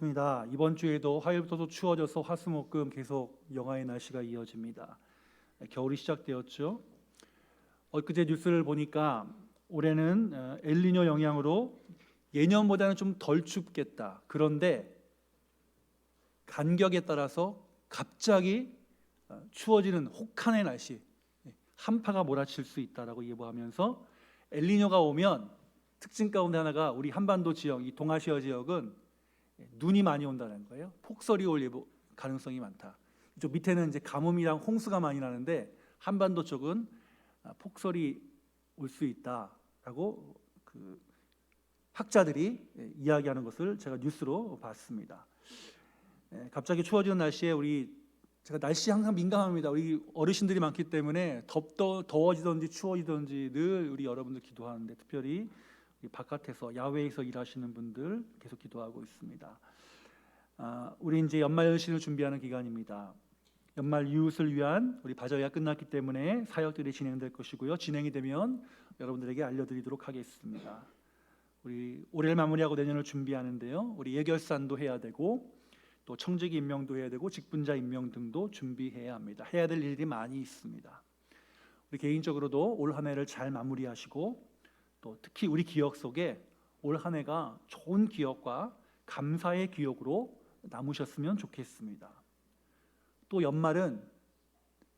입니다. 이번 주에도 화요일부터 추워져서 화수목금 계속 영하의 날씨가 이어집니다. 겨울이 시작되었죠. 엊그제 뉴스를 보니까 올해는 엘니뇨 영향으로 예년보다는 좀 덜 춥겠다. 그런데 간격에 따라서 갑자기 추워지는 혹한의 날씨, 한파가 몰아칠 수 있다라고 예보하면서 엘니뇨가 오면 특징 가운데 하나가 우리 한반도 지역, 이 동아시아 지역은 눈이 많이 온다는 거예요. 폭설이 올 예보 가능성이 많다. 이쪽 밑에는 이제 가뭄이랑 홍수가 많이 나는데 한반도 쪽은 폭설이 올 수 있다라고 학자들이 이야기하는 것을 제가 뉴스로 봤습니다. 갑자기 추워지는 날씨에 제가 날씨에 항상 민감합니다. 우리 어르신들이 많기 때문에 더워지든지 추워지든지 늘 우리 여러분들 기도하는데 특별히 바깥에서 야외에서 일하시는 분들 계속 기도하고 있습니다. 우리 이제 연말 연시를 준비하는 기간입니다. 연말 이웃을 위한 우리 바저회가 끝났기 때문에 사역들이 진행될 것이고요. 진행이 되면 여러분들에게 알려드리도록 하겠습니다. 우리 올해를 마무리하고 내년을 준비하는데요. 우리 예결산도 해야 되고 또 청지기 임명도 해야 되고 직분자 임명 등도 준비해야 합니다. 해야 될 일이 많이 있습니다. 우리 개인적으로도 올 한 해를 잘 마무리하시고 또 특히 우리 기억 속에 올 한 해가 좋은 기억과 감사의 기억으로 남으셨으면 좋겠습니다. 또 연말은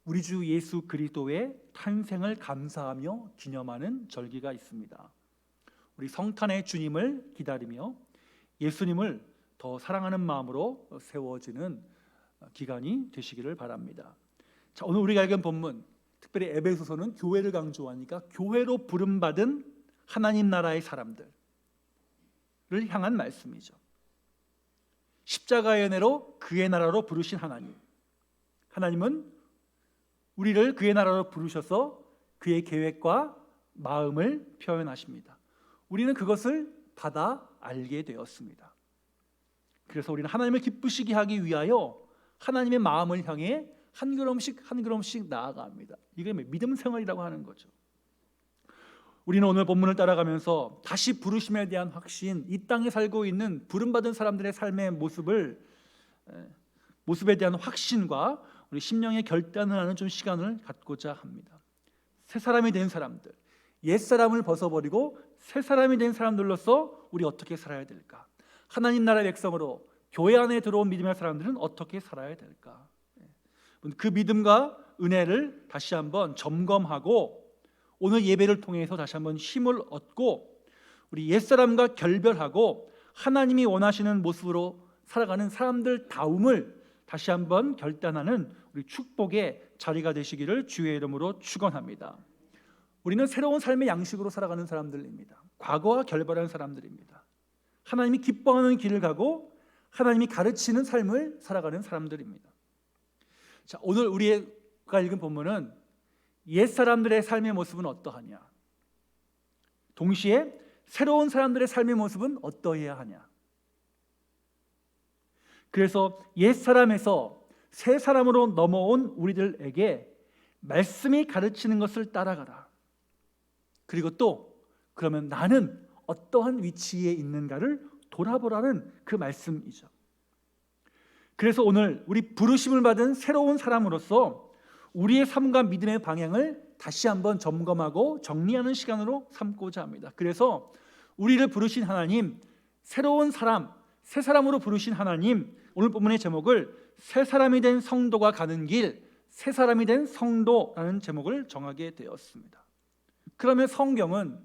우리 주 예수 그리스도의 탄생을 감사하며 기념하는 절기가 있습니다. 우리 성탄의 주님을 기다리며 예수님을 더 사랑하는 마음으로 세워지는 기간이 되시기를 바랍니다. 자, 오늘 우리가 읽은 본문, 특별히 에베소서는 교회를 강조하니까 교회로 부름받은 하나님 나라의 사람들을 향한 말씀이죠. 십자가의 은혜로 그의 나라로 부르신 하나님은 우리를 그의 나라로 부르셔서 그의 계획과 마음을 표현하십니다. 우리는 그것을 받아 알게 되었습니다. 그래서 우리는 하나님을 기쁘시게 하기 위하여 하나님의 마음을 향해 한 걸음씩 나아갑니다. 이게 믿음 생활이라고 하는 거죠. 우리는 오늘 본문을 따라가면서 다시 부르심에 대한 확신, 이 땅에 살고 있는 부름받은 사람들의 삶의 모습에 대한 확신과 우리 심령의 결단을 하는 좀 시간을 갖고자 합니다. 새 사람이 된 사람들, 옛 사람을 벗어버리고 새 사람이 된 사람들로서 우리 어떻게 살아야 될까? 하나님 나라의 백성으로 교회 안에 들어온 믿음의 사람들은 어떻게 살아야 될까? 그 믿음과 은혜를 다시 한번 점검하고 오늘 예배를 통해서 다시 한번 힘을 얻고 우리 옛사람과 결별하고 하나님이 원하시는 모습으로 살아가는 사람들다움을 다시 한번 결단하는 우리 축복의 자리가 되시기를 주의 이름으로 축원합니다. 우리는 새로운 삶의 양식으로 살아가는 사람들입니다. 과거와 결별한 사람들입니다. 하나님이 기뻐하는 길을 가고 하나님이 가르치는 삶을 살아가는 사람들입니다. 자, 오늘 우리가 읽은 본문은 옛 사람들의 삶의 모습은 어떠하냐? 동시에 새로운 사람들의 삶의 모습은 어떠해야 하냐? 그래서 옛 사람에서 새 사람으로 넘어온 우리들에게 말씀이 가르치는 것을 따라가라. 그리고 또 그러면 나는 어떠한 위치에 있는가를 돌아보라는 그 말씀이죠. 그래서 오늘 우리 부르심을 받은 새로운 사람으로서 우리의 삶과 믿음의 방향을 다시 한번 점검하고 정리하는 시간으로 삼고자 합니다. 그래서 우리를 부르신 하나님, 새로운 사람, 새 사람으로 부르신 하나님, 오늘 본문의 제목을 새 사람이 된 성도가 가는 길, 새 사람이 된 성도라는 제목을 정하게 되었습니다. 그러면 성경은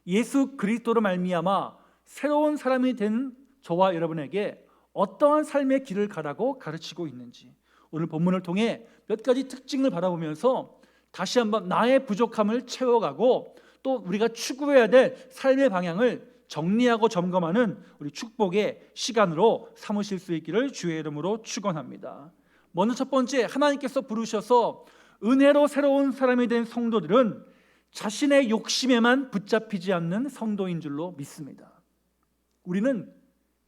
예수 그리스도로 말미암아 새로운 사람이 된 저와 여러분에게 어떠한 삶의 길을 가라고 가르치고 있는지 오늘 본문을 통해 몇 가지 특징을 바라보면서 다시 한번 나의 부족함을 채워가고 또 우리가 추구해야 될 삶의 방향을 정리하고 점검하는 우리 축복의 시간으로 삼으실 수 있기를 주의 이름으로 축원합니다. 먼저 첫 번째, 하나님께서 부르셔서 은혜로 새로운 사람이 된 성도들은 자신의 욕심에만 붙잡히지 않는 성도인 줄로 믿습니다. 우리는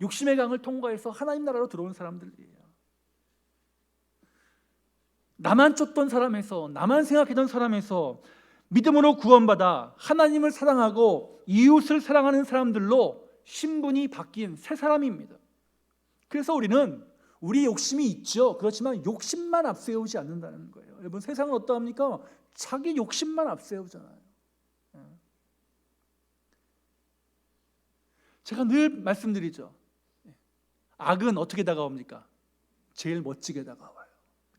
욕심의 강을 통과해서 하나님 나라로 들어온 사람들이에요. 나만 쫓던 사람에서, 나만 생각했던 사람에서 믿음으로 구원받아 하나님을 사랑하고 이웃을 사랑하는 사람들로 신분이 바뀐 새 사람입니다. 그래서 우리는 우리 욕심이 있죠. 그렇지만 욕심만 앞세우지 않는다는 거예요. 여러분, 세상은 어떠합니까? 자기 욕심만 앞세우잖아요. 제가 늘 말씀드리죠. 악은 어떻게 다가옵니까? 제일 멋지게 다가와요.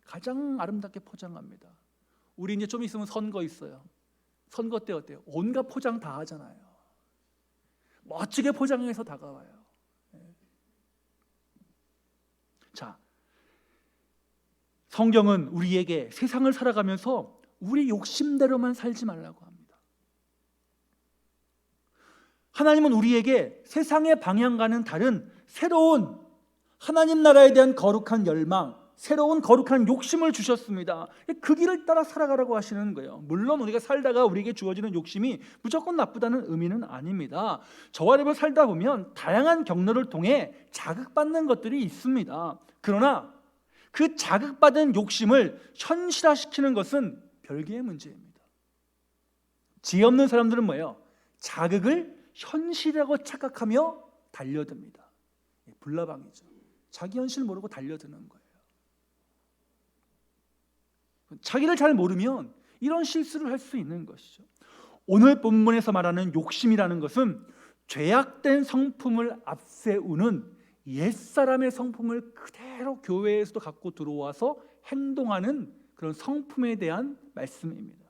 가장 아름답게 포장합니다. 우리 이제 좀 있으면 선거 있어요. 선거 때 어때요? 온갖 포장 다 하잖아요. 멋지게 포장해서 다가와요. 자, 성경은 우리에게 세상을 살아가면서 우리 욕심대로만 살지 말라고 합니다. 하나님은 우리에게 세상의 방향과는 다른 새로운 하나님 나라에 대한 거룩한 열망, 새로운 거룩한 욕심을 주셨습니다. 그 길을 따라 살아가라고 하시는 거예요. 물론 우리가 살다가 우리에게 주어지는 욕심이 무조건 나쁘다는 의미는 아닙니다. 저와 여러분 살다 보면 다양한 경로를 통해 자극받는 것들이 있습니다. 그러나 그 자극받은 욕심을 현실화시키는 것은 별개의 문제입니다. 지혜 없는 사람들은 뭐예요? 자극을 현실이라고 착각하며 달려듭니다. 불나방이죠. 자기 현실 모르고 달려드는 거예요. 자기를 잘 모르면 이런 실수를 할 수 있는 것이죠. 오늘 본문에서 말하는 욕심이라는 것은 죄악된 성품을 앞세우는 옛사람의 성품을 그대로 교회에서도 갖고 들어와서 행동하는 그런 성품에 대한 말씀입니다.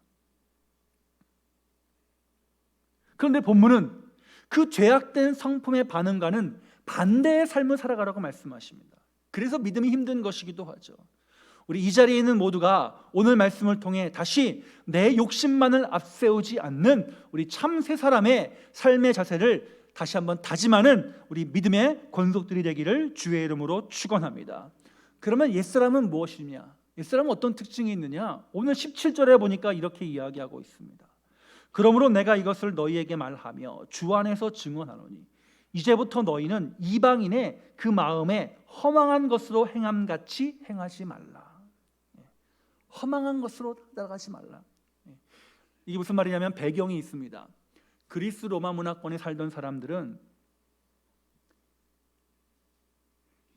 그런데 본문은 그 죄악된 성품의 반응과는 반대의 삶을 살아가라고 말씀하십니다. 그래서 믿음이 힘든 것이기도 하죠. 우리 이 자리에 있는 모두가 오늘 말씀을 통해 다시 내 욕심만을 앞세우지 않는 우리 참 새 사람의 삶의 자세를 다시 한번 다짐하는 우리 믿음의 권속들이 되기를 주의 이름으로 축원합니다. 그러면 옛사람은 무엇이냐? 옛사람은 어떤 특징이 있느냐? 오늘 17절에 보니까 이렇게 이야기하고 있습니다. 그러므로 내가 이것을 너희에게 말하며 주 안에서 증언하노니 이제부터 너희는 이방인의 그 마음에 허망한 것으로 행함같이 행하지 말라. 허망한 것으로 따라가지 말라. 이게 무슨 말이냐면 배경이 있습니다. 그리스 로마 문화권에 살던 사람들은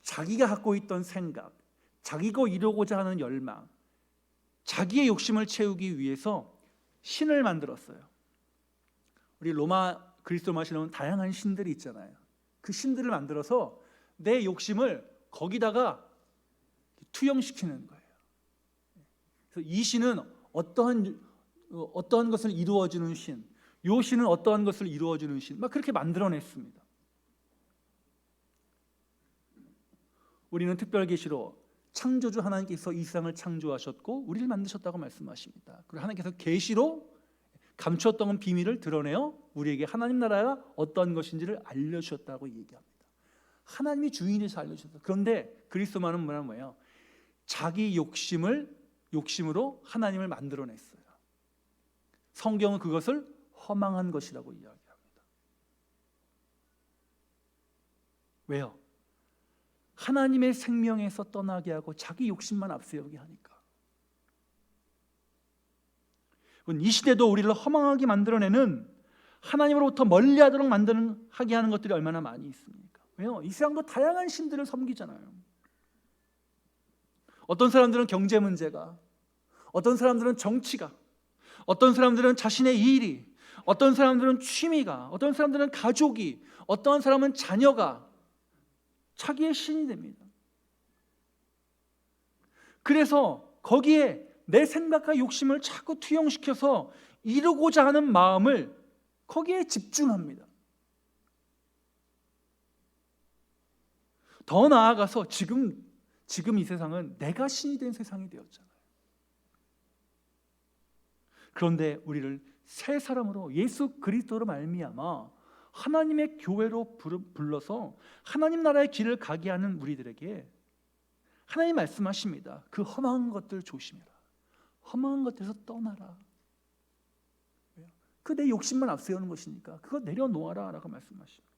자기가 갖고 있던 생각, 자기가 이루고자 하는 열망, 자기의 욕심을 채우기 위해서 신을 만들었어요. 우리 그리스 로마 신은 다양한 신들이 있잖아요. 그 신들을 만들어서 내 욕심을 거기다가 투영시키는 거예요. 그래서 이 신은 어떠한 것을 이루어주는 신, 요 신은 어떠한 것을 이루어주는 신, 막 그렇게 만들어냈습니다. 우리는 특별 계시로 창조주 하나님께서 이 세상을 창조하셨고 우리를 만드셨다고 말씀하십니다. 그리고 하나님께서 계시로 감추었던 비밀을 드러내어 우리에게 하나님 나라가 어떤 것인지를 알려주셨다고 얘기합니다. 하나님이 주인이셔서 알려주셨다. 그런데 그리스도만은 뭐예요? 자기 욕심으로 하나님을 만들어냈어요. 성경은 그것을 허망한 것이라고 이야기합니다. 왜요? 하나님의 생명에서 떠나게 하고 자기 욕심만 앞세우게 하니까. 이 시대도 우리를 허망하게 만들어내는 하나님으로부터 멀리하도록 하게 하는 것들이 얼마나 많이 있습니까? 왜요? 이 세상도 다양한 신들을 섬기잖아요. 어떤 사람들은 경제 문제가, 어떤 사람들은 정치가, 어떤 사람들은 자신의 일이, 어떤 사람들은 취미가, 어떤 사람들은 가족이, 어떤 사람은 자녀가 자기의 신이 됩니다. 그래서 거기에 내 생각과 욕심을 자꾸 투영시켜서 이루고자 하는 마음을 거기에 집중합니다. 더 나아가서 지금 이 세상은 내가 신이 된 세상이 되었잖아요. 그런데 우리를 새 사람으로 예수 그리스도로 말미암아 하나님의 교회로 불러서 하나님 나라의 길을 가게 하는 우리들에게 하나님 말씀하십니다. 그 험한 것들 조심해라. 험한 것들에서 떠나라. 그 내 욕심만 앞세우는 것이니까 그거 내려놓아라 라고 말씀하십니다.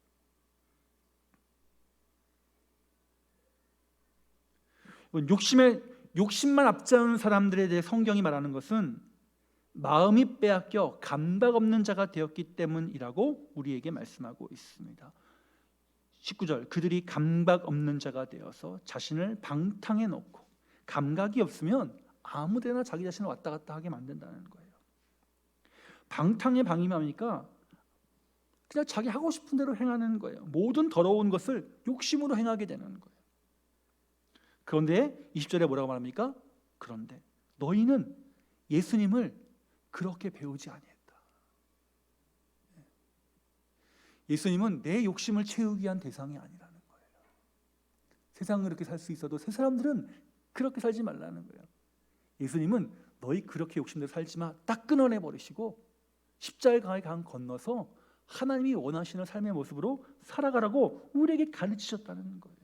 욕심만 앞세우는 사람들에 대해 성경이 말하는 것은 마음이 빼앗겨 감각 없는 자가 되었기 때문이라고 우리에게 말씀하고 있습니다. 19절, 그들이 감각 없는 자가 되어서 자신을 방탕해 놓고, 감각이 없으면 아무데나 자기 자신을 왔다 갔다 하게 만든다는 거예요. 방탕에 방임하니까 그냥 자기 하고 싶은 대로 행하는 거예요. 모든 더러운 것을 욕심으로 행하게 되는 거예요. 그런데 20절에 뭐라고 말합니까? 그런데 너희는 예수님을 그렇게 배우지 아니했다. 예수님은 내 욕심을 채우기 위한 대상이 아니라는 거예요. 세상은 그렇게 살 수 있어도 새 사람들은 그렇게 살지 말라는 거예요. 예수님은 너희 그렇게 욕심대로 살지 마, 딱 끊어내 버리시고 십자가의 강 건너서 하나님이 원하시는 삶의 모습으로 살아가라고 우리에게 가르치셨다는 거예요.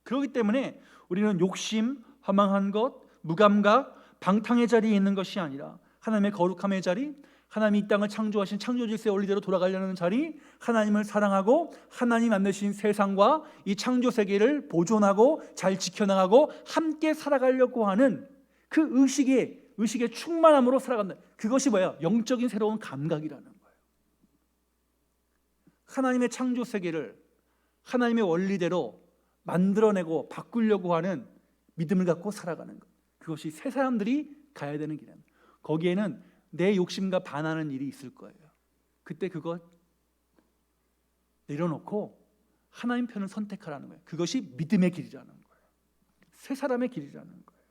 그렇기 때문에 우리는 욕심, 허망한 것, 무감각, 방탕의 자리에 있는 것이 아니라 하나님의 거룩함의 자리, 하나님이 이 땅을 창조하신 창조 질서의 원리대로 돌아가려는 자리, 하나님을 사랑하고 하나님 만드신 세상과 이 창조 세계를 보존하고 잘 지켜나가고 함께 살아가려고 하는 그 의식의 충만함으로 살아간다. 그것이 뭐야? 영적인 새로운 감각이라는 거예요. 하나님의 창조 세계를 하나님의 원리대로 만들어내고 바꾸려고 하는 믿음을 갖고 살아가는 것, 그것이 새 사람들이 가야 되는 길입니다. 거기에는 내 욕심과 반하는 일이 있을 거예요. 그때 그것 내려놓고 하나님 편을 선택하라는 거예요. 그것이 믿음의 길이라는 거예요. 새 사람의 길이라는 거예요.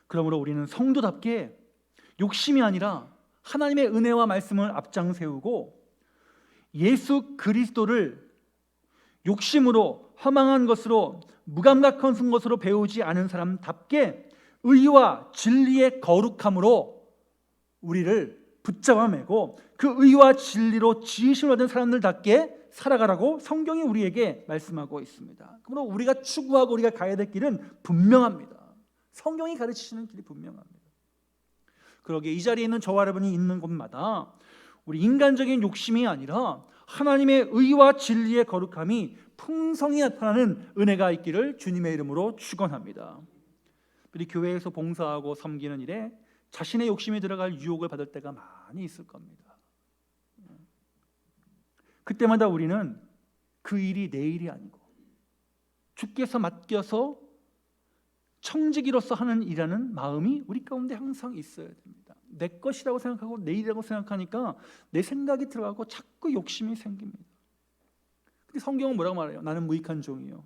그러므로 우리는 성도답게 욕심이 아니라 하나님의 은혜와 말씀을 앞장 세우고 예수 그리스도를 욕심으로 허망한 것으로 무감각한 것으로 배우지 않은 사람답게 의와 진리의 거룩함으로 우리를 붙잡아 매고 그 의와 진리로 지으심을 받은 사람들답게 살아가라고 성경이 우리에게 말씀하고 있습니다. 그러므로 우리가 추구하고 우리가 가야 될 길은 분명합니다. 성경이 가르치시는 길이 분명합니다. 그러기에 이 자리에 있는 저와 여러분이 있는 곳마다 우리 인간적인 욕심이 아니라 하나님의 의와 진리의 거룩함이 풍성히 나타나는 은혜가 있기를 주님의 이름으로 축원합니다. 우리 교회에서 봉사하고 섬기는 일에 자신의 욕심이 들어갈 유혹을 받을 때가 많이 있을 겁니다. 그때마다 우리는 그 일이 내 일이 아니고 주께서 맡겨서 청지기로서 하는 일이라는 마음이 우리 가운데 항상 있어야 됩니다. 내 것이라고 생각하고 내 일이라고 생각하니까 내 생각이 들어가고 자꾸 욕심이 생깁니다. 근데 성경은 뭐라고 말해요? 나는 무익한 종이요,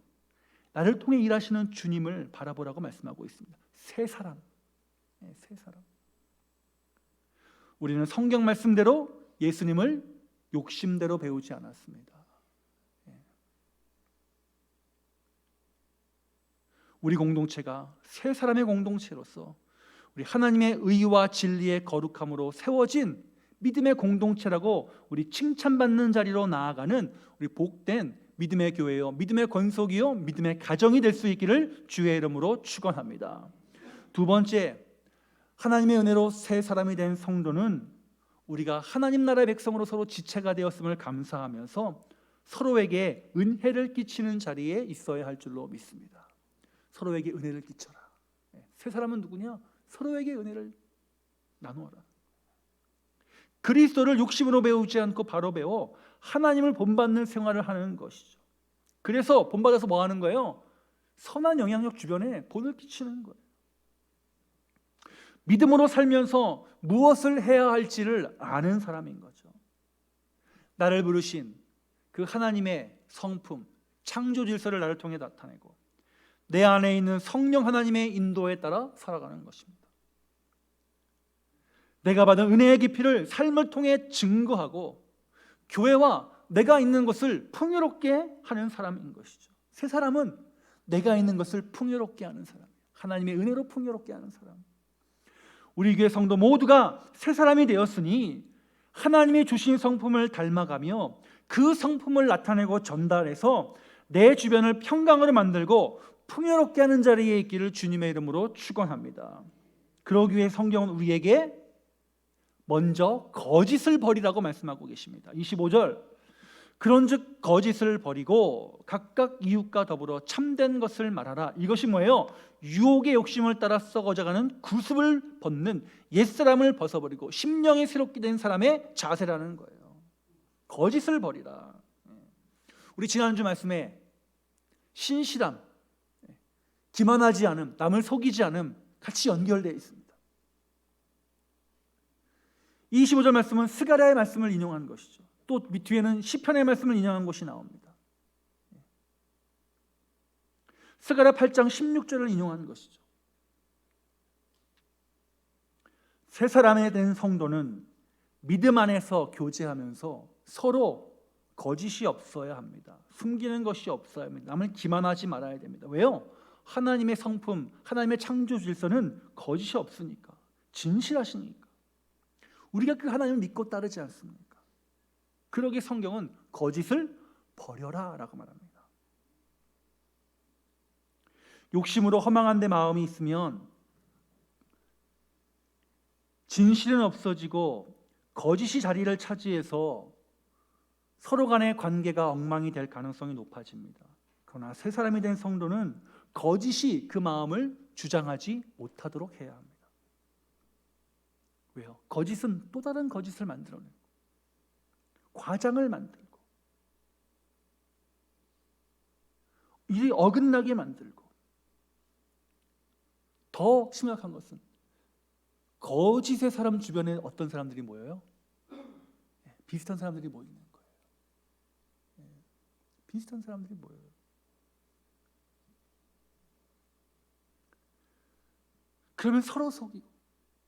나를 통해 일하시는 주님을 바라보라고 말씀하고 있습니다. 새 사람, 새 사람. 우리는 성경 말씀대로 예수님을 욕심대로 배우지 않았습니다. 우리 공동체가 새 사람의 공동체로서 우리 하나님의 의와 진리의 거룩함으로 세워진 믿음의 공동체라고 우리 칭찬받는 자리로 나아가는 우리 복된 믿음의 교회요, 믿음의 권속이요, 믿음의 가정이 될 수 있기를 주의 이름으로 축원합니다. 두 번째, 하나님의 은혜로 새 사람이 된 성도는 우리가 하나님 나라의 백성으로 서로 지체가 되었음을 감사하면서 서로에게 은혜를 끼치는 자리에 있어야 할 줄로 믿습니다. 서로에게 은혜를 끼쳐라. 새 사람은 누구냐? 서로에게 은혜를 나누어라. 그리스도를 욕심으로 배우지 않고 바로 배워 하나님을 본받는 생활을 하는 것이죠. 그래서 본받아서 뭐 하는 거예요? 선한 영향력 주변에 본을 끼치는 거예요. 믿음으로 살면서 무엇을 해야 할지를 아는 사람인 거죠. 나를 부르신 그 하나님의 성품, 창조 질서를 나를 통해 나타내고 내 안에 있는 성령 하나님의 인도에 따라 살아가는 것입니다. 내가 받은 은혜의 깊이를 삶을 통해 증거하고 교회와 내가 있는 것을 풍요롭게 하는 사람인 것이죠. 새 사람은 내가 있는 것을 풍요롭게 하는 사람, 하나님의 은혜로 풍요롭게 하는 사람. 우리 교회 성도 모두가 새 사람이 되었으니 하나님이 주신 성품을 닮아가며 그 성품을 나타내고 전달해서 내 주변을 평강으로 만들고 풍요롭게 하는 자리에 있기를 주님의 이름으로 축원합니다. 그러기 위해 성경은 우리에게 먼저 거짓을 버리라고 말씀하고 계십니다. 25절, 그런즉 거짓을 버리고 각각 이웃과 더불어 참된 것을 말하라. 이것이 뭐예요? 유혹의 욕심을 따라 썩어져가는 구습을 벗는 옛사람을 벗어버리고 심령이 새롭게 된 사람의 자세라는 거예요. 거짓을 버리라. 우리 지난주 말씀에 신실함, 기만하지 않음, 남을 속이지 않음 같이 연결되어 있습니다. 25절 말씀은 스가랴의 말씀을 인용한 것이죠. 또 뒤에는 시편의 말씀을 인용한 것이 나옵니다. 스가랴 8장 16절을 인용한 것이죠. 새 사람에 된 성도는 믿음 안에서 교제하면서 서로 거짓이 없어야 합니다. 숨기는 것이 없어야 합니다. 남을 기만하지 말아야 됩니다. 왜요? 하나님의 성품, 하나님의 창조 질서는 거짓이 없으니까, 진실하시니까. 우리가 그 하나님을 믿고 따르지 않습니까? 그러기에 성경은 거짓을 버려라 라고 말합니다. 욕심으로 허망한 데 마음이 있으면 진실은 없어지고 거짓이 자리를 차지해서 서로 간의 관계가 엉망이 될 가능성이 높아집니다. 그러나 새 사람이 된 성도는 거짓이 그 마음을 주장하지 못하도록 해야 합니다. 왜요? 거짓은 또 다른 거짓을 만들어내고 과장을 만들고 일이 어긋나게 만들고 더 심각한 것은 거짓의 사람 주변에 어떤 사람들이 모여요? 비슷한 사람들이 모이는 거예요. 비슷한 사람들이 모여요. 그러면 서로 속이고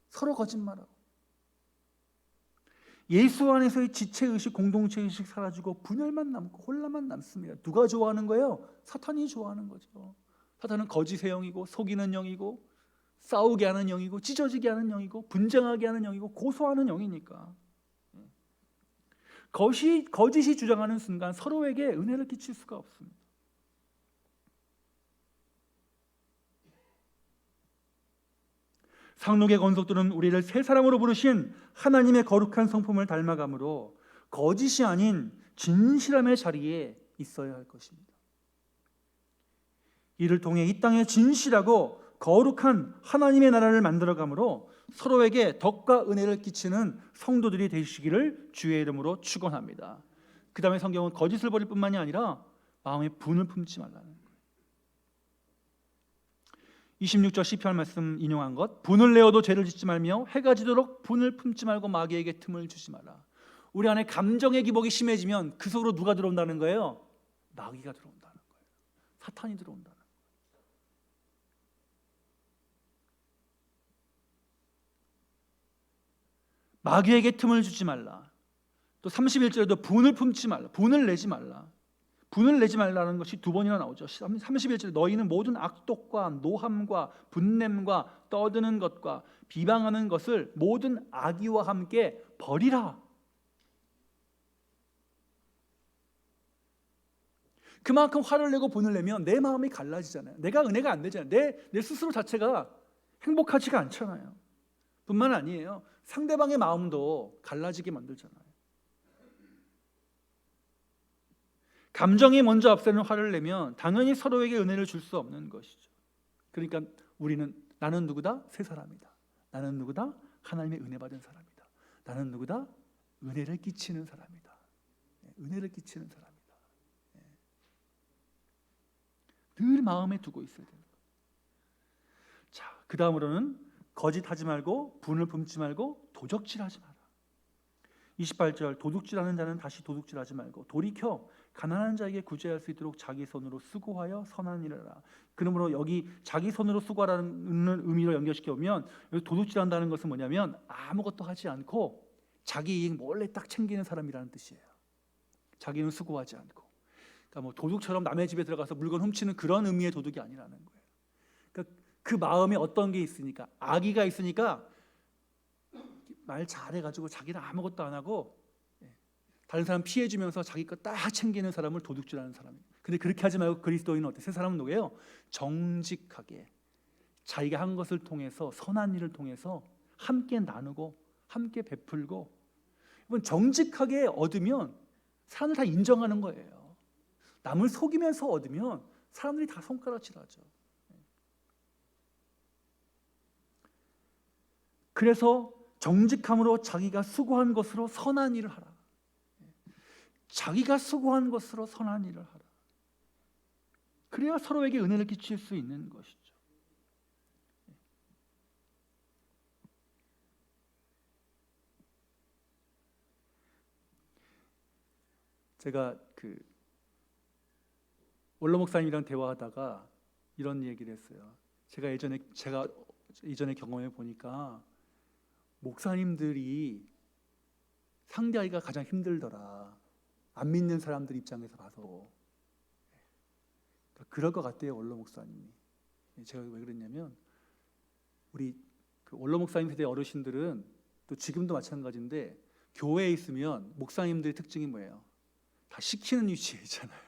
서로 거짓말하고 예수 안에서의 지체의식, 공동체의식 사라지고 분열만 남고 혼란만 남습니다. 누가 좋아하는 거예요? 사탄이 좋아하는 거죠. 사탄은 거짓의 영이고 속이는 영이고 싸우게 하는 영이고 찢어지게 하는 영이고 분쟁하게 하는 영이고 고소하는 영이니까 거짓이 주장하는 순간 서로에게 은혜를 끼칠 수가 없습니다. 상록의 권속들은 우리를 새 사람으로 부르신 하나님의 거룩한 성품을 닮아가므로 거짓이 아닌 진실함의 자리에 있어야 할 것입니다. 이를 통해 이 땅에 진실하고 거룩한 하나님의 나라를 만들어가므로 서로에게 덕과 은혜를 끼치는 성도들이 되시기를 주의 이름으로 축원합니다. 그 다음에 성경은 거짓을 버릴 뿐만이 아니라 마음에 분을 품지 말라는 거예요. 26절 시편 말씀 인용한 것, 분을 내어도 죄를 짓지 말며 해가 지도록 분을 품지 말고 마귀에게 틈을 주지 마라. 우리 안에 감정의 기복이 심해지면 그 속으로 누가 들어온다는 거예요? 마귀가 들어온다는 거예요. 사탄이 들어온다는 거예요. 마귀에게 틈을 주지 말라. 또 31절에도 분을 품지 말라. 분을 내지 말라. 분을 내지 말라는 것이 두 번이나 나오죠. 31절에 너희는 모든 악독과 노함과 분냄과 떠드는 것과 비방하는 것을 모든 악의와 함께 버리라. 그만큼 화를 내고 분을 내면 내 마음이 갈라지잖아요. 내가 은혜가 안 되잖아요. 내 스스로 자체가 행복하지가 않잖아요. 뿐만 아니에요. 상대방의 마음도 갈라지게 만들잖아요. 감정이 먼저 앞서는 화를 내면 당연히 서로에게 은혜를 줄 수 없는 것이죠. 그러니까 우리는 나는 누구다? 새 사람이다. 나는 누구다? 하나님의 은혜 받은 사람이다. 나는 누구다? 은혜를 끼치는 사람이다. 은혜를 끼치는 사람이다. 늘 마음에 두고 있어야 됩니다. 자, 그 다음으로는 거짓하지 말고 분을 품지 말고 도적질하지 마라. 28절 도둑질하는 자는 다시 도둑질하지 말고 돌이켜 가난한 자에게 구제할 수 있도록 자기 손으로 수고하여 선한 일을 하라. 그러므로 여기 자기 손으로 수고하라는 의미로 연결시켜 보면 여기 도둑질한다는 것은 뭐냐면 아무것도 하지 않고 자기 이익 몰래 딱 챙기는 사람이라는 뜻이에요. 자기는 수고하지 않고. 그러니까 뭐 도둑처럼 남의 집에 들어가서 물건 훔치는 그런 의미의 도둑이 아니라는 거예요. 그러니까 그 마음에 어떤 게 있으니까 악의가 있으니까 말 잘해가지고 자기는 아무것도 안 하고 다른 사람 피해주면서 자기 거 딱 챙기는 사람을 도둑질하는 사람이에요. 근데 그렇게 하지 말고 그리스도인은 어때요? 새 사람은 누구예요? 정직하게 자기가 한 것을 통해서 선한 일을 통해서 함께 나누고 함께 베풀고 이건 정직하게 얻으면 사람들 다 인정하는 거예요. 남을 속이면서 얻으면 사람들이 다 손가락질하죠. 그래서 정직함으로 자기가 수고한 것으로 선한 일을 하라. 자기가 수고한 것으로 선한 일을 하라. 그래야 서로에게 은혜를 끼칠 수 있는 것이죠. 제가 원로 목사님이랑 대화하다가 이런 얘기를 했어요. 제가 이전에 경험해 보니까 목사님들이 상대하기가 가장 힘들더라. 안 믿는 사람들 입장에서 봐서. 그럴 것 같대요, 원로 목사님이. 제가 왜 그랬냐면 우리 원로 목사님 세대 어르신들은 또 지금도 마찬가지인데 교회에 있으면 목사님들의 특징이 뭐예요? 다 시키는 위치에 있잖아요.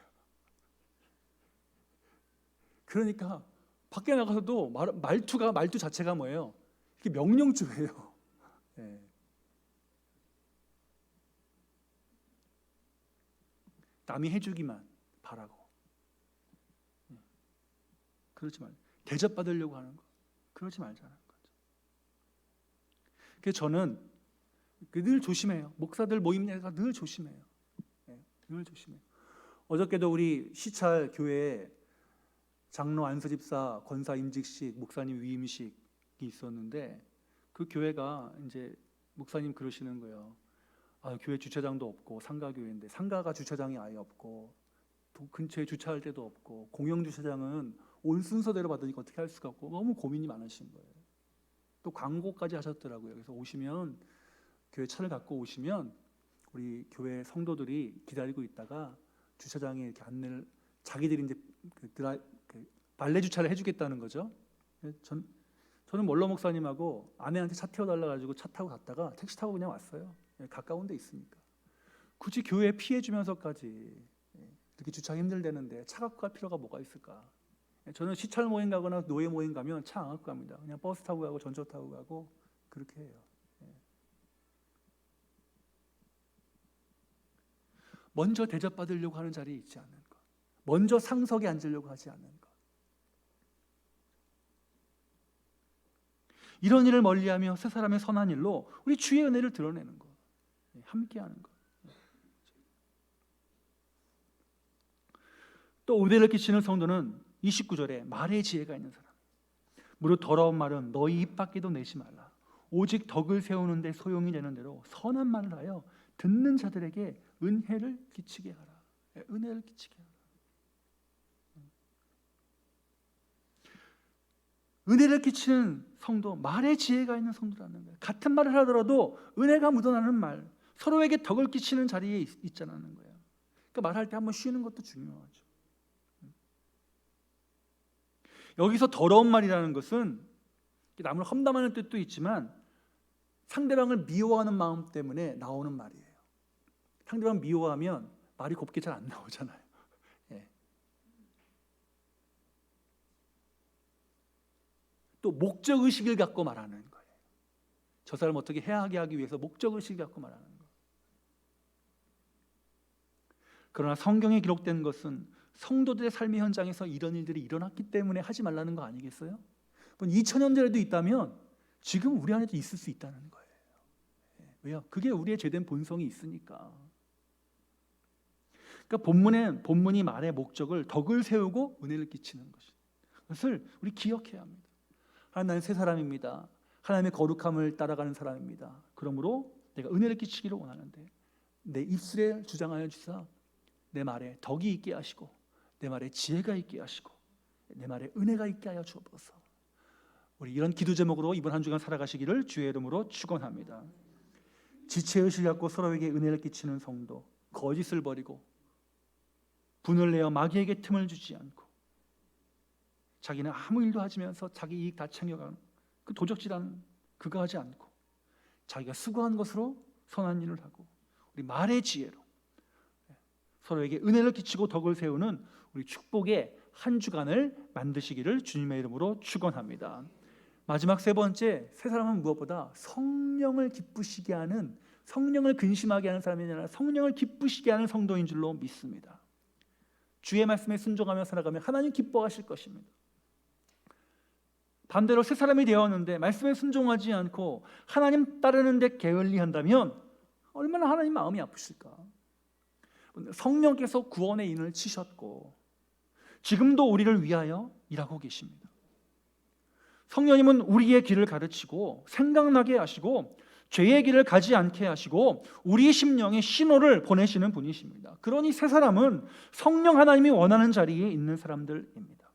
그러니까 밖에 나가서도 말투 자체가 뭐예요? 이게 명령주예요. 네. 남이 해주기만 바라고. 그러지 말고 대접받으려고 하는 거. 그러지 말자는 거죠. 그래서 저는 늘 조심해요. 목사들 모임 내가 늘 조심해요. 네, 늘 조심해요. 어저께도 우리 시찰 교회에 장로 안수집사 권사 임직식 목사님 위임식이 있었는데 그 교회가 이제 목사님 그러시는 거예요. 교회 주차장도 없고 상가교회인데 상가가 주차장이 아예 없고 또 근처에 주차할 데도 없고 공영 주차장은 온 순서대로 받으니까 어떻게 할 수가 없고 너무 고민이 많으신 거예요. 또 광고까지 하셨더라고요. 그래서 오시면 교회 차를 갖고 오시면 우리 교회 성도들이 기다리고 있다가 주차장에 이렇게 안내를 자기들이 이제 발레 주차를 해주겠다는 거죠. 저는 원로 목사님하고 아내한테 차 태워달라 가지고 차 타고 갔다가 택시 타고 그냥 왔어요. 가까운 데 있으니까. 굳이 교회 피해주면서까지 이렇게 주차하기 힘들다는데 차 갖고 갈 필요가 뭐가 있을까? 저는 시찰 모임 가거나 노예 모임 가면 차 안 갖고 갑니다. 그냥 버스 타고 가고 전철 타고 가고 그렇게 해요. 먼저 대접받으려고 하는 자리에 있지 않는 것, 먼저 상석에 앉으려고 하지 않는 것, 이런 일을 멀리하며 세 사람의 선한 일로 우리 주의 은혜를 드러내는 것, 함께하는 것. 또 은혜를 끼치는 성도는 29절에 말의 지혜가 있는 사람. 무릇 더러운 말은 너희 입 밖에도 내지 말라. 오직 덕을 세우는 데 소용이 되는 대로 선한 말을 하여 듣는 자들에게 은혜를 끼치게 하라. 은혜를 끼치게 하라. 은혜를 끼치는 성도, 말의 지혜가 있는 성도라는 거예요. 같은 말을 하더라도 은혜가 묻어나는 말, 서로에게 덕을 끼치는 자리에 있자는 거예요. 그러니까 말할 때 한번 쉬는 것도 중요하죠. 여기서 더러운 말이라는 것은 남을 험담하는 뜻도 있지만 상대방을 미워하는 마음 때문에 나오는 말이에요. 상대방 미워하면 말이 곱게 잘 안 나오잖아요. 또 목적의식을 갖고 말하는 거예요. 저 사람 어떻게 해하게 하기 위해서 목적의식을 갖고 말하는 거예요. 그러나 성경에 기록된 것은 성도들의 삶의 현장에서 이런 일들이 일어났기 때문에 하지 말라는 거 아니겠어요? 2000년 전에도 있다면 지금 우리 안에도 있을 수 있다는 거예요. 왜요? 그게 우리의 죄된 본성이 있으니까. 그러니까 본문이 말의 목적을 덕을 세우고 은혜를 끼치는 것을 우리 기억해야 합니다. 나는 새 사람입니다. 하나님의 거룩함을 따라가는 사람입니다. 그러므로 내가 은혜를 끼치기를 원하는데 내 입술에 주장하여 주사 내 말에 덕이 있게 하시고 내 말에 지혜가 있게 하시고 내 말에 은혜가 있게 하여 주옵소서. 우리 이런 기도 제목으로 이번 한 주간 살아가시기를 주의 이름으로 축원합니다. 지체의식을 갖고 서로에게 은혜를 끼치는 성도, 거짓을 버리고 분을 내어 마귀에게 틈을 주지 않고 자기는 아무 일도 하지면서 자기 이익 다 챙겨가는 그 도적질하는 그거 하지 않고 자기가 수고한 것으로 선한 일을 하고 우리 말의 지혜로 서로에게 은혜를 끼치고 덕을 세우는 우리 축복의 한 주간을 만드시기를 주님의 이름으로 축원합니다. 마지막 세 번째, 세 사람은 무엇보다 성령을 기쁘시게 하는 성령을 근심하게 하는 사람이 아니라 성령을 기쁘시게 하는 성도인 줄로 믿습니다. 주의 말씀에 순종하며 살아가면 하나님 기뻐하실 것입니다. 반대로 새 사람이 되었는데 말씀에 순종하지 않고 하나님 따르는 데 게을리한다면 얼마나 하나님 마음이 아프실까. 성령께서 구원의 인을 치셨고 지금도 우리를 위하여 일하고 계십니다. 성령님은 우리의 길을 가르치고 생각나게 하시고 죄의 길을 가지 않게 하시고 우리의 심령에 신호를 보내시는 분이십니다. 그러니 새 사람은 성령 하나님이 원하는 자리에 있는 사람들입니다.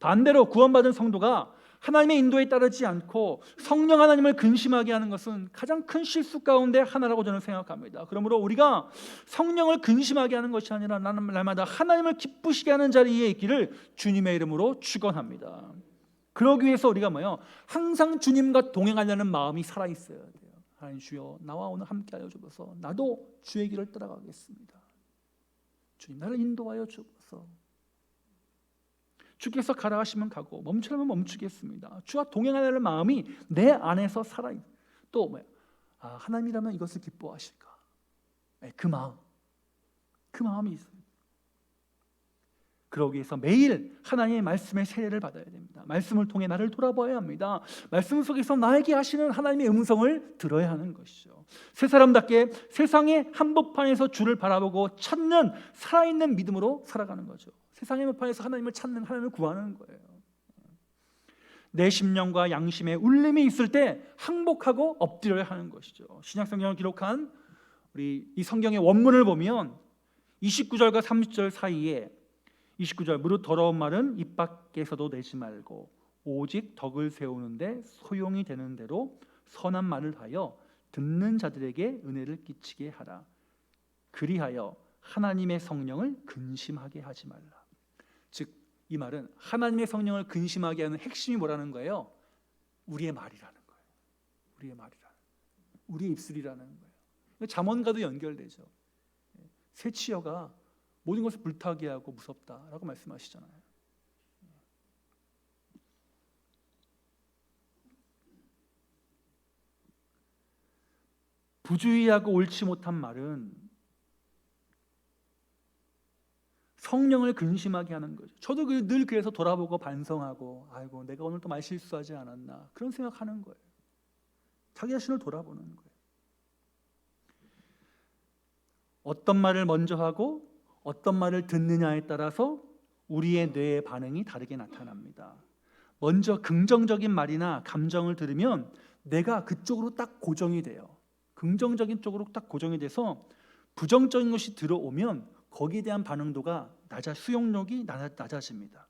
반대로 구원받은 성도가 하나님의 인도에 따르지 않고 성령 하나님을 근심하게 하는 것은 가장 큰 실수 가운데 하나라고 저는 생각합니다. 그러므로 우리가 성령을 근심하게 하는 것이 아니라 날마다 하나님을 기쁘시게 하는 자리에 있기를 주님의 이름으로 축원합니다. 그러기 위해서 우리가 항상 주님과 동행하려는 마음이 살아있어야 돼요. 하나님 주여, 나와 오늘 함께하여 주옵소서. 나도 주의 길을 따라가겠습니다. 주님, 나를 인도하여 주옵소서. 주께서 가라 하시면 가고 멈추라면 멈추겠습니다. 주와 동행하려는 마음이 내 안에서 살아있어요. 또 하나님이라면 이것을 기뻐하실까? 그 마음이 있어요. 그러기 위해서 매일 하나님의 말씀의 세례를 받아야 됩니다. 말씀을 통해 나를 돌아봐야 합니다. 말씀 속에서 나에게 하시는 하나님의 음성을 들어야 하는 것이죠. 새 사람답게 세상의 한복판에서 주를 바라보고 찾는 살아있는 믿음으로 살아가는 거죠. 세상의 한복판에서 하나님을 찾는, 하나님을 구하는 거예요. 내 심령과 양심에 울림이 있을 때 항복하고 엎드려야 하는 것이죠. 신약성경을 기록한 우리 이 성경의 원문을 보면 29절과 30절 사이에 29절 무릇 더러운 말은 입 밖에서도 내지 말고 오직 덕을 세우는데 소용이 되는 대로 선한 말을 하여 듣는 자들에게 은혜를 끼치게 하라. 그리하여 하나님의 성령을 근심하게 하지 말라. 즉 이 말은 하나님의 성령을 근심하게 하는 핵심이 뭐라는 거예요? 우리의 말이라는 거예요. 우리의 입술이라는 거예요. 잠언과도 연결되죠. 새치어가 모든 것을 불타게 하고 무섭다라고 말씀하시잖아요. 부주의하고 옳지 못한 말은 성령을 근심하게 하는 거죠. 저도 늘 그래서 돌아보고 반성하고 아이고 내가 오늘 또 말 실수하지 않았나 그런 생각하는 거예요. 자기 자신을 돌아보는 거예요. 어떤 말을 먼저 하고 어떤 말을 듣느냐에 따라서 우리의 뇌의 반응이 다르게 나타납니다. 먼저 긍정적인 말이나 감정을 들으면 내가 그쪽으로 딱 고정이 돼요. 긍정적인 쪽으로 딱 고정이 돼서 부정적인 것이 들어오면 거기에 대한 반응도가 수용력이 낮아집니다.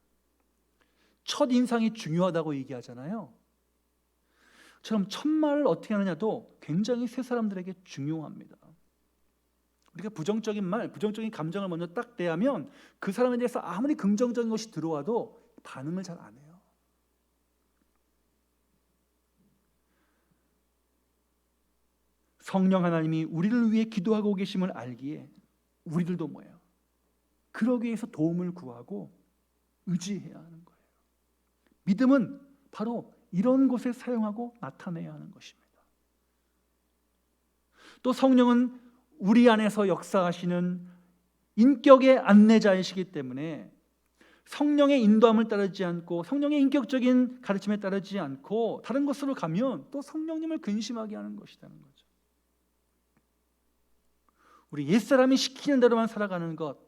첫 인상이 중요하다고 얘기하잖아요. 처럼 첫 말을 어떻게 하느냐도 굉장히 새 사람들에게 중요합니다. 우리가 부정적인 말, 부정적인 감정을 먼저 딱 대하면 그 사람에 대해서 아무리 긍정적인 것이 들어와도 반응을 잘 안 해요. 성령 하나님이 우리를 위해 기도하고 계심을 알기에 우리들도 그러기 위해서 도움을 구하고 의지해야 하는 거예요. 믿음은 바로 이런 곳에 사용하고 나타내야 하는 것입니다. 또 성령은 우리 안에서 역사하시는 인격의 안내자이시기 때문에 성령의 인도함을 따르지 않고 성령의 인격적인 가르침에 따르지 않고 다른 것으로 가면 또 성령님을 근심하게 하는 것이라는 거죠. 우리 옛사람이 시키는 대로만 살아가는 것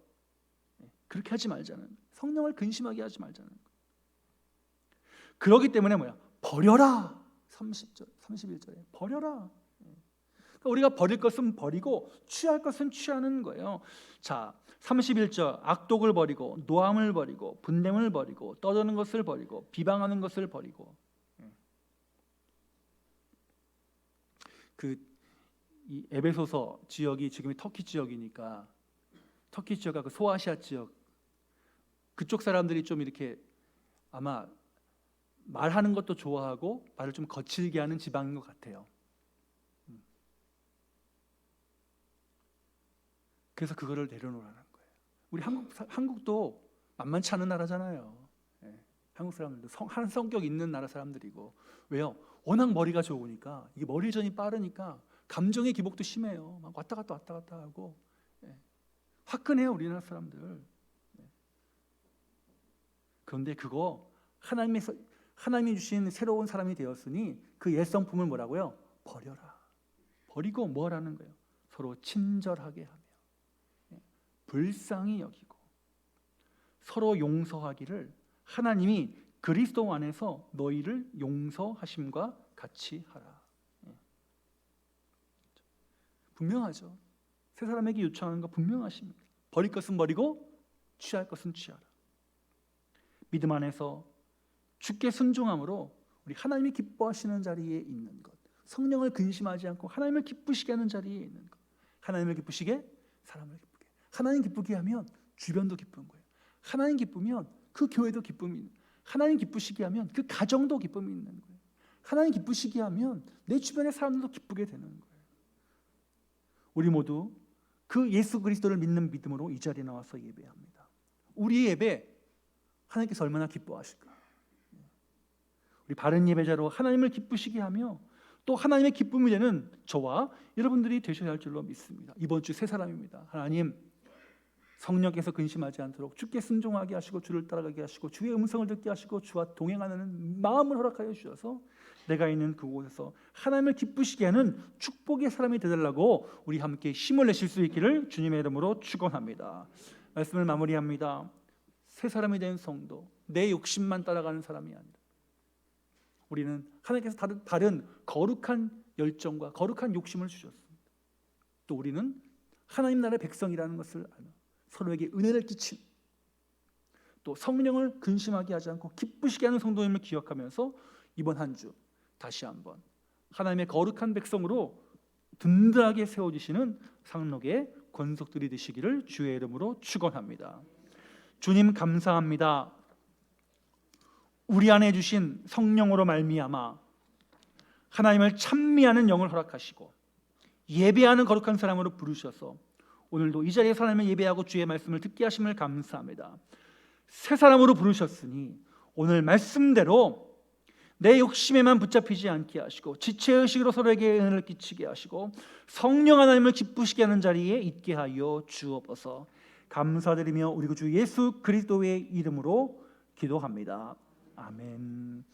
그렇게 하지 말자는 거예요. 성령을 근심하게 하지 말자는 거예요. 그렇기 때문에 버려라. 30절, 31절에 버려라. 그러니까 우리가 버릴 것은 버리고 취할 것은 취하는 거예요. 자, 31절 악독을 버리고 노함을 버리고 분냄을 버리고 떠드는 것을 버리고 비방하는 것을 버리고. 이 에베소서 지역이 지금의 터키 지역이니까 터키 지역과 그 소아시아 지역 그쪽 사람들이 좀 이렇게 아마 말하는 것도 좋아하고 말을 좀 거칠게 하는 지방인 것 같아요. 그래서 그거를 내려놓으라는 거예요. 우리 한국도 만만치 않은 나라잖아요. 한국 사람들도 한 성격 있는 나라 사람들이고 왜요? 워낙 머리가 좋으니까 이게 머리전이 빠르니까 감정의 기복도 심해요. 막 왔다 갔다 하고 화끈해요, 우리나라 사람들. 그런데 그거 하나님이 주신 새로운 사람이 되었으니 그 옛 성품을 뭐라고요? 버려라. 버리고 뭘 하는 거예요? 서로 친절하게 하며 불쌍히 여기고 서로 용서하기를 하나님이 그리스도 안에서 너희를 용서하심과 같이 하라. 분명하죠. 세 사람에게 요청하는 거 분명하십니다. 버릴 것은 버리고 취할 것은 취하라. 믿음 안에서 주께 순종함으로 우리 하나님이 기뻐하시는 자리에 있는 것, 성령을 근심하지 않고 하나님을 기쁘시게 하는 자리에 있는 것, 하나님을 기쁘시게 사람을 기쁘게, 하나님 기쁘게 하면 주변도 기쁜 거예요. 하나님 기쁘면 그 교회도 기쁨이 있는 거예요. 하나님 기쁘시게 하면 그 가정도 기쁨이 있는 거예요. 하나님 기쁘시게 하면 내 주변의 사람들도 기쁘게 되는 거예요. 우리 모두 그 예수 그리스도를 믿는 믿음으로 이 자리에 나와서 예배합니다. 우리의 예배 하나님께서 얼마나 기뻐하실까? 우리 바른 예배자로 하나님을 기쁘시게 하며 또 하나님의 기쁨이 되는 저와 여러분들이 되셔야 할 줄로 믿습니다. 이번 주 세 사람입니다. 하나님, 성령께서 근심하지 않도록 주께 순종하게 하시고 주를 따라가게 하시고 주의 음성을 듣게 하시고 주와 동행하는 마음을 허락하여 주셔서 내가 있는 그곳에서 하나님을 기쁘시게 하는 축복의 사람이 되달라고 우리 함께 힘을 내실 수 있기를 주님의 이름으로 축원합니다. 말씀을 마무리합니다. 새 사람이 된 성도, 내 욕심만 따라가는 사람이 아니라 우리는 하나님께서 다른 거룩한 열정과 거룩한 욕심을 주셨습니다. 또 우리는 하나님 나라의 백성이라는 것을 아는 서로에게 은혜를 끼친 또 성령을 근심하게 하지 않고 기쁘시게 하는 성도임을 기억하면서 이번 한 주 다시 한번 하나님의 거룩한 백성으로 든든하게 세워주시는 상록의 권속들이 되시기를 주의 이름으로 축원합니다. 주님 감사합니다. 우리 안에 주신 성령으로 말미암아 하나님을 찬미하는 영을 허락하시고 예배하는 거룩한 사람으로 부르셔서 오늘도 이 자리에서 하나님을 예배하고 주의 말씀을 듣게 하심을 감사합니다. 새 사람으로 부르셨으니 오늘 말씀대로 내 욕심에만 붙잡히지 않게 하시고 지체의식으로 서로에게 은혜를 끼치게 하시고 성령 하나님을 기쁘시게 하는 자리에 있게 하여 주옵소서. 감사드리며 우리 주 예수 그리스도의 이름으로 기도합니다. 아멘.